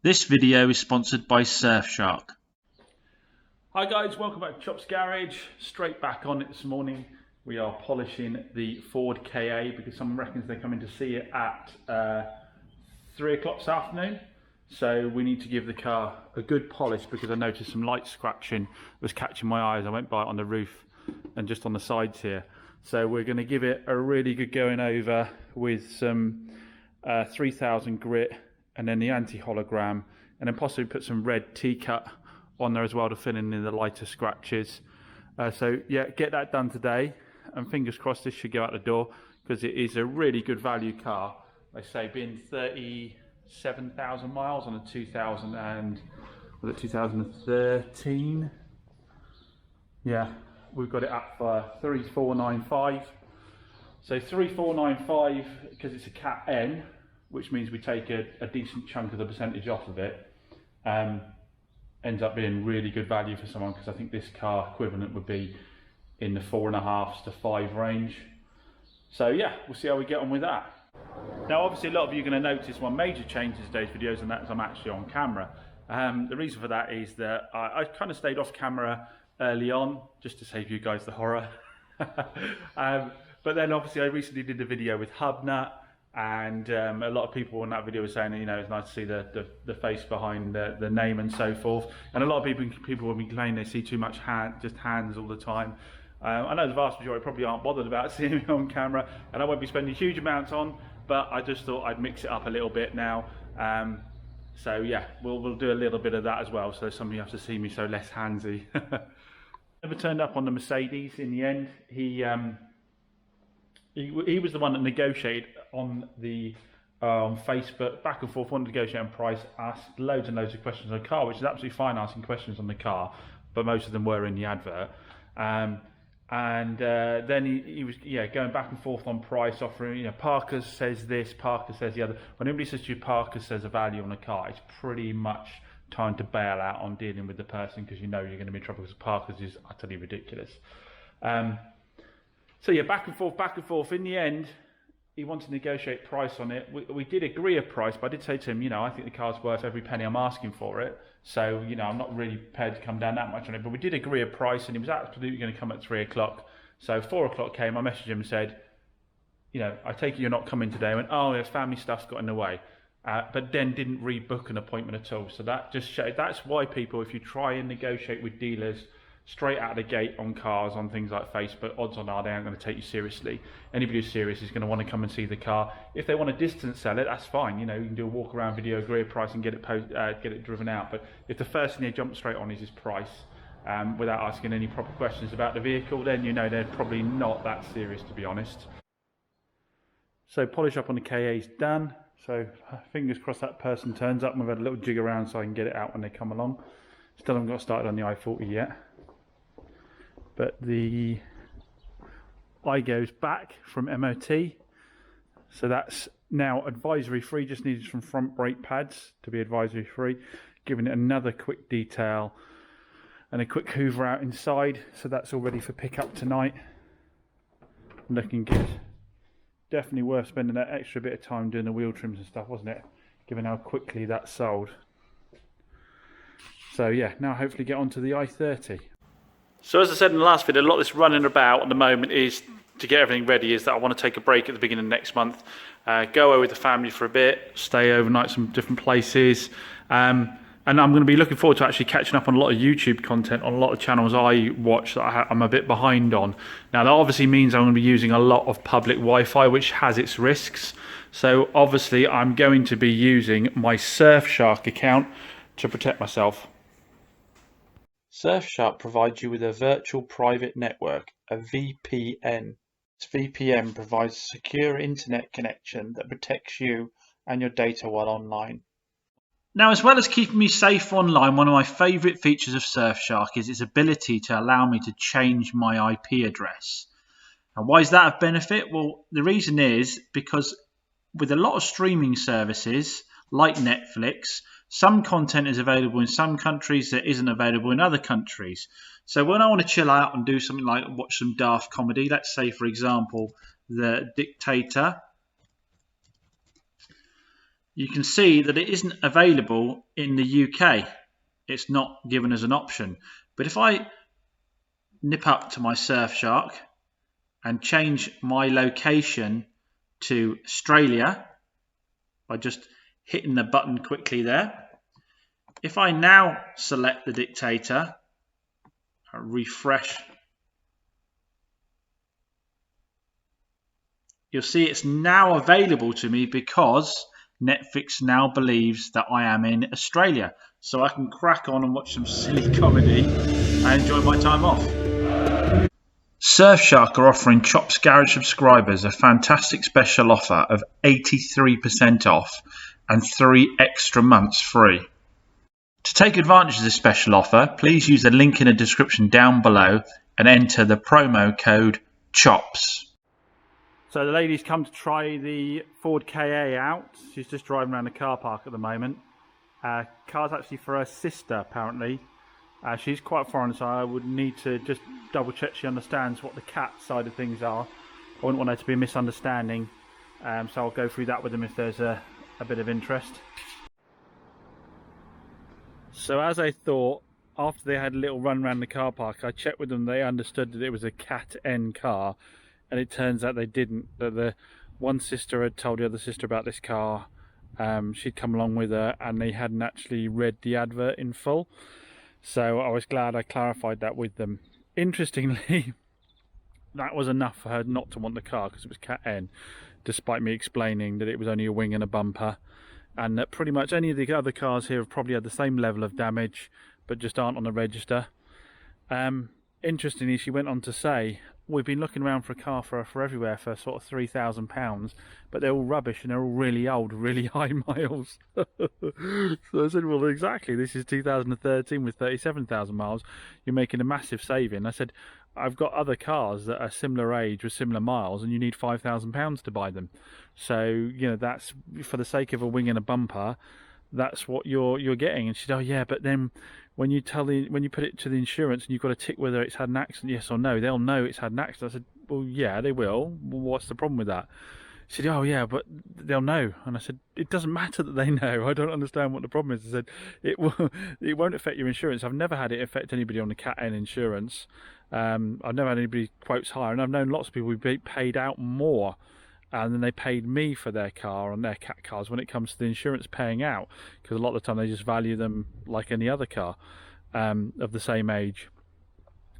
This video is sponsored by Surfshark. Hi guys, welcome back to Chop's Garage. Straight back on it this morning. We are polishing the Ford KA because someone reckons they're coming to see it at 3 o'clock this afternoon. So we need to give the car a good polish because I noticed some light scratching was catching my eyes. I went by it on the roof and just on the sides here. So we're going to give it a really good going over with some 3000 grit and then the anti-hologram, and then possibly put some red T-cut on there as well to fill in the lighter scratches. So yeah, get that done today, and fingers crossed this should go out the door because it is a really good value car. They say being 37,000 miles on a 2013. Yeah, we've got it up for 3495. So 3495 because it's a Cat N, which means we take a decent chunk of the percentage off of it. Ends up being really good value for someone because I think this car equivalent would be in the 4.5 to 5 range. So yeah, we'll see how we get on with that. Now obviously a lot of you are going to notice one major change in today's videos, and that is I'm actually on camera. The reason for that is that I kind of stayed off camera early on just to save you guys the horror. But then obviously I recently did a video with Hubnut, and a lot of people in that video were saying, you know, it's nice to see the face behind the name and so forth. And a lot of people will be complaining they see too much just hands all the time. I know the vast majority probably aren't bothered about seeing me on camera, and I won't be spending huge amounts on, but I just thought I'd mix it up a little bit now. So yeah, we'll do a little bit of that as well, so some of you have to see me so less handsy. Never turned up on the Mercedes in the end. He was the one that negotiated on the on Facebook, back and forth, wanted to negotiate on price, asked loads and loads of questions on the car, which is absolutely fine asking questions on the car, but most of them were in the advert. Then he was going back and forth on price, offering, you know, Parker says this, Parker says the other. When anybody says to you Parker says a value on a car, it's pretty much time to bail out on dealing with the person because you know you're going to be in trouble because Parker's is utterly ridiculous. So yeah, back and forth. In the end, he wanted to negotiate price on it. We did agree a price, but I did say to him, you know, I think the car's worth every penny I'm asking for it. So, you know, I'm not really prepared to come down that much on it. But we did agree a price, and he was absolutely going to come at 3 o'clock. So 4 o'clock came, I messaged him and said, you know, I take it you're not coming today. I went, oh, there's family stuff's got in the way. But then didn't rebook an appointment at all. So that just showed, that's why people, if you try and negotiate with dealers straight out of the gate on cars, on things like Facebook, odds on are they aren't going to take you seriously. Anybody who's serious is going to want to come and see the car. If they want to distance sell it, that's fine. You know, you can do a walk around video, agree a price, and get it driven out. But if the first thing they jump straight on is his price, without asking any proper questions about the vehicle, then you know they're probably not that serious, to be honest. So polish up on the KA's done. So fingers crossed that person turns up, and we've had a little jig around so I can get it out when they come along. Still haven't got started on the i40 yet. But the eye goes back from MOT, so that's now advisory free, just needed some front brake pads to be advisory free, giving it another quick detail and a quick hoover out inside, so that's all ready for pickup tonight. Looking good. Definitely worth spending that extra bit of time doing the wheel trims and stuff, wasn't it, given how quickly that sold. So yeah, now hopefully get onto the i30. So as I said in the last video, a lot of this running about at the moment is to get everything ready, is that I want to take a break at the beginning of next month, go away with the family for a bit, stay overnight some different places, and I'm going to be looking forward to actually catching up on a lot of YouTube content on a lot of channels I watch that I'm a bit behind on. Now that obviously means I'm going to be using a lot of public Wi-Fi, which has its risks. So obviously I'm going to be using my Surfshark account to protect myself. Surfshark provides you with a virtual private network, a VPN. This VPN provides a secure internet connection that protects you and your data while online. Now, as well as keeping me safe online, one of my favourite features of Surfshark is its ability to allow me to change my IP address. Now, why is that of benefit? Well, the reason is because with a lot of streaming services like Netflix, some content is available in some countries that isn't available in other countries. So when I want to chill out and do something like watch some daft comedy, let's say, for example, The Dictator, you can see that it isn't available in the UK. It's not given as an option. But if I nip up to my Surfshark and change my location to Australia by just hitting the button quickly there, if I now select the dictator, refresh, you'll see it's now available to me because Netflix now believes that I am in Australia. So I can crack on and watch some silly comedy and enjoy my time off. Surfshark are offering Chops Garage subscribers a fantastic special offer of 83% off and 3 extra months free. To take advantage of this special offer, please use the link in the description down below and enter the promo code CHOPS. So the lady's come to try the Ford KA out. She's just driving around the car park at the moment. Car's actually for her sister, apparently. She's quite foreign, so I would need to just double check she understands what the cat side of things are. I wouldn't want there to be a misunderstanding, so I'll go through that with them if there's a bit of interest. So as I thought, after they had a little run around the car park, I checked with them, they understood that it was a Cat N car, and it turns out they didn't. That the one sister had told the other sister about this car, she'd come along with her, and they hadn't actually read the advert in full. So I was glad I clarified that with them. Interestingly, that was enough for her not to want the car because it was Cat N, despite me explaining that it was only a wing and a bumper, and that pretty much any of the other cars here have probably had the same level of damage but just aren't on the register. Interestingly, she went on to say, we've been looking around for a car for everywhere for sort of £3,000, but they're all rubbish and they're all really old, really high miles. So I said, well, exactly, this is 2013 with 37,000 miles. You're making a massive saving. I said, I've got other cars that are similar age with similar miles, and you need £5,000 to buy them. So, you know, that's for the sake of a wing and a bumper, that's what you're getting. And she said, oh yeah, but then when you put it to the insurance and you've got to tick whether it's had an accident, yes or no, they'll know it's had an accident. I said, well, yeah, they will. Well, what's the problem with that? She said, oh yeah, but they'll know. And I said, it doesn't matter that they know. I don't understand what the problem is. I said, it won't affect your insurance. I've never had it affect anybody on the Cat N insurance. I've never had anybody quotes higher, and I've known lots of people who paid out more and then they paid me for their car and their cat cars when it comes to the insurance paying out, because a lot of the time they just value them like any other car of the same age.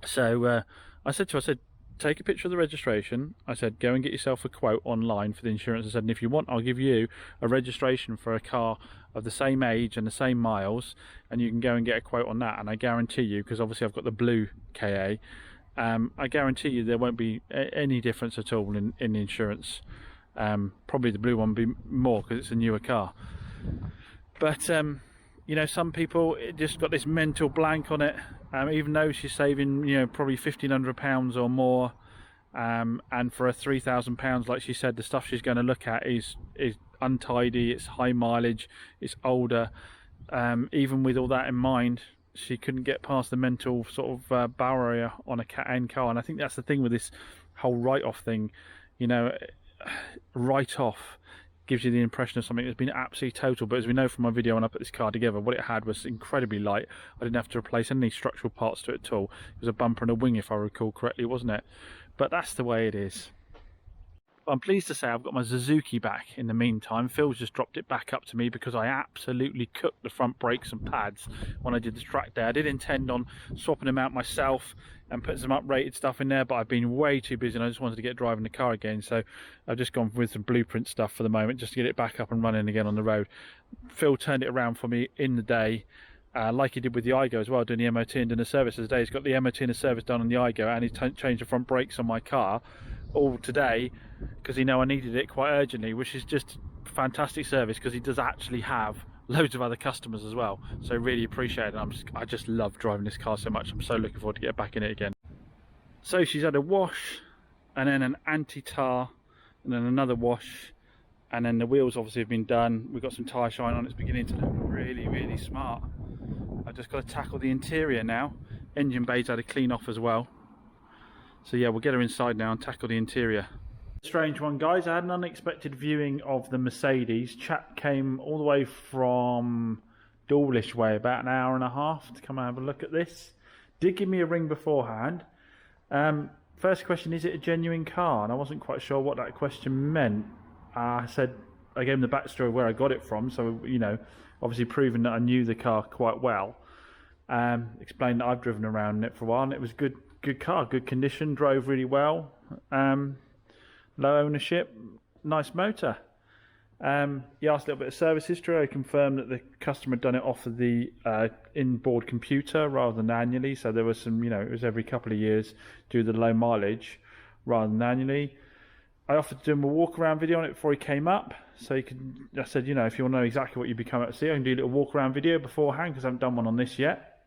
So I said to her, take a picture of the registration. I said, go and get yourself a quote online for the insurance. I said, and if you want, I'll give you a registration for a car of the same age and the same miles, and you can go and get a quote on that. And I guarantee you, because obviously I've got the blue KA, I guarantee you there won't be any difference at all in the insurance. Probably the blue one will be more because it's a newer car. But you know, some people just got this mental blank on it. Even though she's saving, you know, probably £1,500 or more, and for a £3,000, like she said, the stuff she's going to look at is untidy, it's high mileage, it's older. Even with all that in mind, she couldn't get past the mental sort of barrier on a Cat N car. And I think that's the thing with this whole write-off thing. You know, write-off gives you the impression of something that's been absolutely total, but as we know from my video when I put this car together, what it had was incredibly light. I didn't have to replace any structural parts to it at all. It was a bumper and a wing, if I recall correctly, wasn't it? But that's the way it is. I'm pleased to say I've got my Suzuki back in the meantime. Phil's just dropped it back up to me because I absolutely cooked the front brakes and pads when I did the track day. I did intend on swapping them out myself and putting some uprated stuff in there, but I've been way too busy and I just wanted to get driving the car again. So I've just gone with some blueprint stuff for the moment just to get it back up and running again on the road. Phil turned it around for me in the day. Like he did with the Igo as well, doing the MOT and doing the service today. He's got the MOT and the service done on the Igo, and he's changed the front brakes on my car all today because he knew I needed it quite urgently, which is just fantastic service because he does actually have loads of other customers as well. So really appreciate it. I just love driving this car so much. I'm so looking forward to get back in it again. So she's had a wash and then an anti-tar and then another wash, and then the wheels obviously have been done. We've got some tyre shine on. It's beginning to look really, really smart. I've just got to tackle the interior now. Engine bay's had a clean off as well. So yeah, we'll get her inside now and tackle the interior. Strange one, guys. I had an unexpected viewing of the Mercedes. Chap came all the way from Dawlish way, about an hour and a half, to come and have a look at this. Did give me a ring beforehand. First question, is it a genuine car? And I wasn't quite sure what that question meant. I gave him the backstory of where I got it from, so, you know, obviously proving that I knew the car quite well. Explained that I've driven around in it for a while, and it was good car, good condition, drove really well. Low ownership, nice motor. He asked a little bit of service history. I confirmed that the customer had done it off of the inboard computer rather than annually. So there was some, you know, it was every couple of years due to the low mileage rather than annually. I offered to do him a walk around video on it before he came up. So he could, I said, you know, if you want to know exactly what you'd be coming up to see, I can do a little walk around video beforehand because I haven't done one on this yet.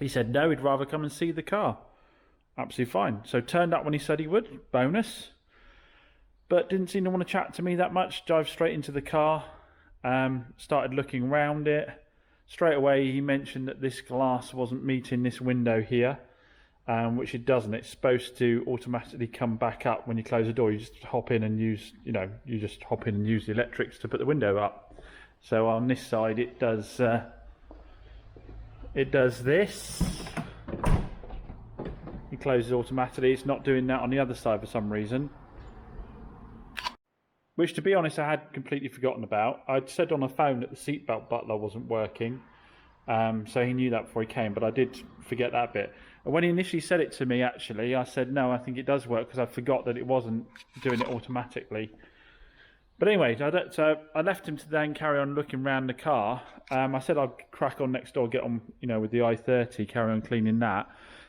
He said no, he'd rather come and see the car. Absolutely fine. So turned up when he said he would, bonus. But didn't seem to want to chat to me that much. Dived straight into the car. Started looking around it. Straight away he mentioned that this glass wasn't meeting this window here, which it doesn't. It's supposed to automatically come back up when you close the door. You just hop in and use, you know, you just hop in and use the electrics to put the window up. So on this side it does this. It closes automatically. It's not doing that on the other side for some reason. Which, to be honest, I had completely forgotten about. I'd said on the phone that the seatbelt butler wasn't working, so he knew that before he came, but I did forget that bit. And when he initially said it to me, actually, I said, no, I think it does work, because I forgot that it wasn't doing it automatically. But anyway, so I left him to then carry on looking around the car. I said I'd crack on next door, get on, you know, with the i30, carry on cleaning that,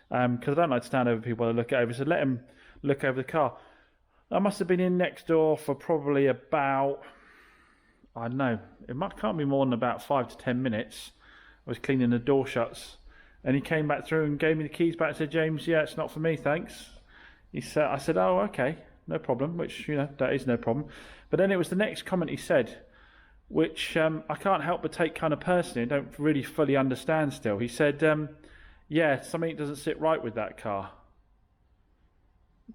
because I don't like to stand over people while I look over, so let him look over the car. I must have been in next door for probably about, I don't know, can't be more than about 5 to 10 minutes. I was cleaning the door shuts, and he came back through and gave me the keys back and said, James, yeah, it's not for me, thanks. I said, oh, okay, no problem, which, you know, that is no problem. But then it was the next comment he said, which I can't help but take kind of personally, I don't really fully understand still. He said, yeah, something doesn't sit right with that car.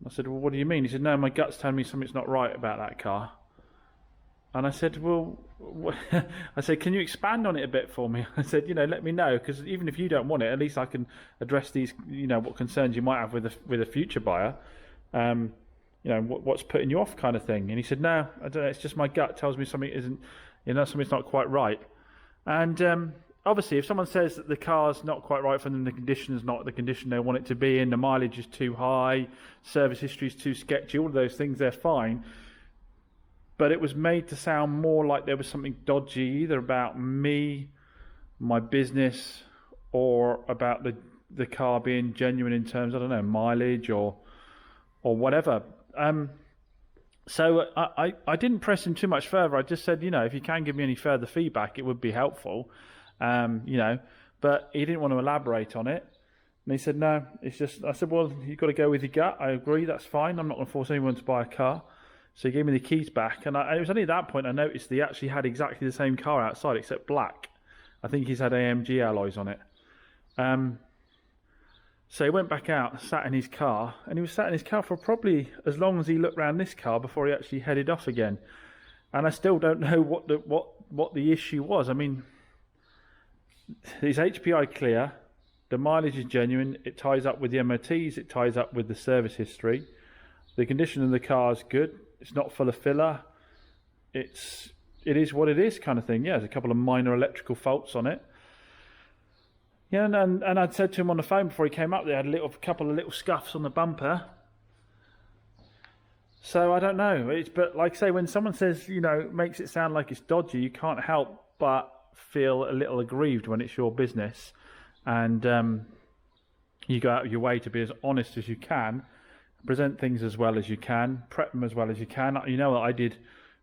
I said, well, what do you mean? He said, no, my gut's telling me something's not right about that car. And I said, well, I said, can you expand on it a bit for me? I said, you know, let me know, because even if you don't want it, at least I can address these, you know, what concerns you might have with a future buyer. You know, what's putting you off, kind of thing. And he said, no, I don't know, it's just my gut tells me something isn't, you know, something's not quite right. And obviously, if someone says that the car's not quite right for them, the condition is not the condition they want it to be in, the mileage is too high, service history is too sketchy, all of those things, they're fine. But it was made to sound more like there was something dodgy, either about me, my business, or about the car being genuine in terms, I don't know, mileage or whatever. So I didn't press him too much further. I just said, you know, if you can give me any further feedback, it would be helpful. You know, but he didn't want to elaborate on it. And he said, no, it's just, I said, well, you've got to go with your gut. I agree, that's fine. I'm not going to force anyone to buy a car. So he gave me the keys back. And it was only at that point I noticed he actually had exactly the same car outside, except black. I think he's had AMG alloys on it. So he went back out, sat in his car, and he was sat in his car for probably as long as he looked around this car before he actually headed off again. And I still don't know what the issue was. I mean, his HPI clear, the mileage is genuine, it ties up with the MOTs, it ties up with the service history. The condition of the car is good, it's not full of filler, it is what it is, kind of thing. Yeah, there's a couple of minor electrical faults on it. Yeah, and I'd said to him on the phone before he came up, they had a couple of little scuffs on the bumper. So I don't know, but like I say, when someone says, you know, makes it sound like it's dodgy, you can't help but feel a little aggrieved when it's your business, and you go out of your way to be as honest as you can, present things as well as you can, prep them as well as you can. You know what, I did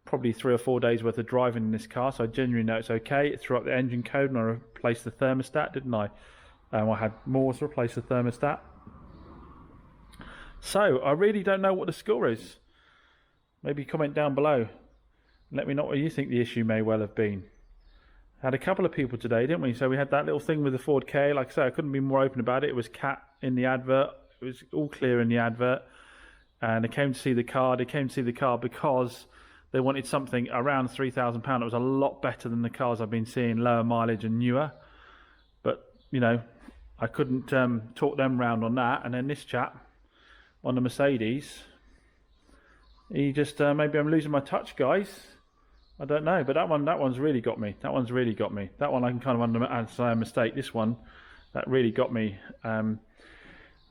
probably 3 or 4 days worth of driving in this car, so I genuinely know it's okay. It threw up the engine code and I replaced the thermostat, didn't I? I had more to replace the thermostat. So I really don't know what the score is. Maybe comment down below. Let me know what you think the issue may well have been. Had a couple of people today, didn't we? So we had that little thing with the Ford K. Like I say, I couldn't be more open about it. It was cat in the advert. It was all clear in the advert. and they came to see the car. They came to see the car because they wanted something around £3,000. It was a lot better than the cars I've been seeing, lower mileage and newer. But, you know, I couldn't talk them round on that. And then this chap on the Mercedes, he just, maybe I'm losing my touch, guys. I don't know. But that one's really got me. That one's really got me. That one I can kind of understand a mistake. This one, that really got me. And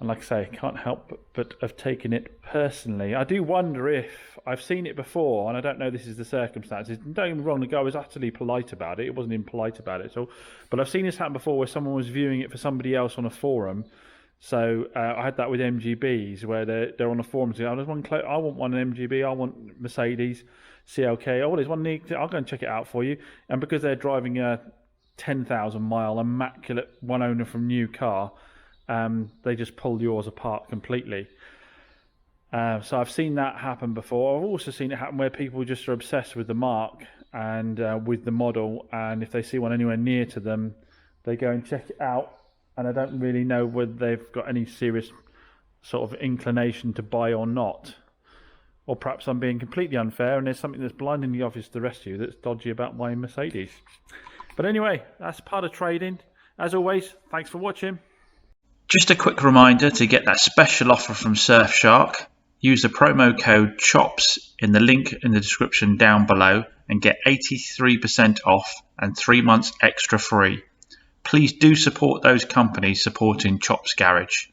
like I say, I can't help but have taken it personally. I do wonder if I've seen it before, and I don't know this is the circumstances. Don't get me wrong, the guy was utterly polite about it. It wasn't impolite about it at all. But I've seen this happen before where someone was viewing it for somebody else on a forum. So I had that with MGBs where they're on a forum saying, I want one MGB, I want Mercedes, CLK. Oh, there's one neat. I'll go and check it out for you. And because they're driving a 10,000 mile immaculate one owner from new car, they just pulled yours apart completely. So I've seen that happen before. I've also seen it happen where people just are obsessed with the marque and with the model, and if they see one anywhere near to them, they go and check it out, and I don't really know whether they've got any serious sort of inclination to buy or not. Or perhaps I'm being completely unfair and there's something that's blindingly obvious to the rest of you that's dodgy about my Mercedes. But anyway, that's part of trading. As always, thanks for watching. Just a quick reminder to get that special offer from Surfshark. Use the promo code CHOPS in the link in the description down below and get 83% off and 3 months extra free. Please do support those companies supporting Chops Garage.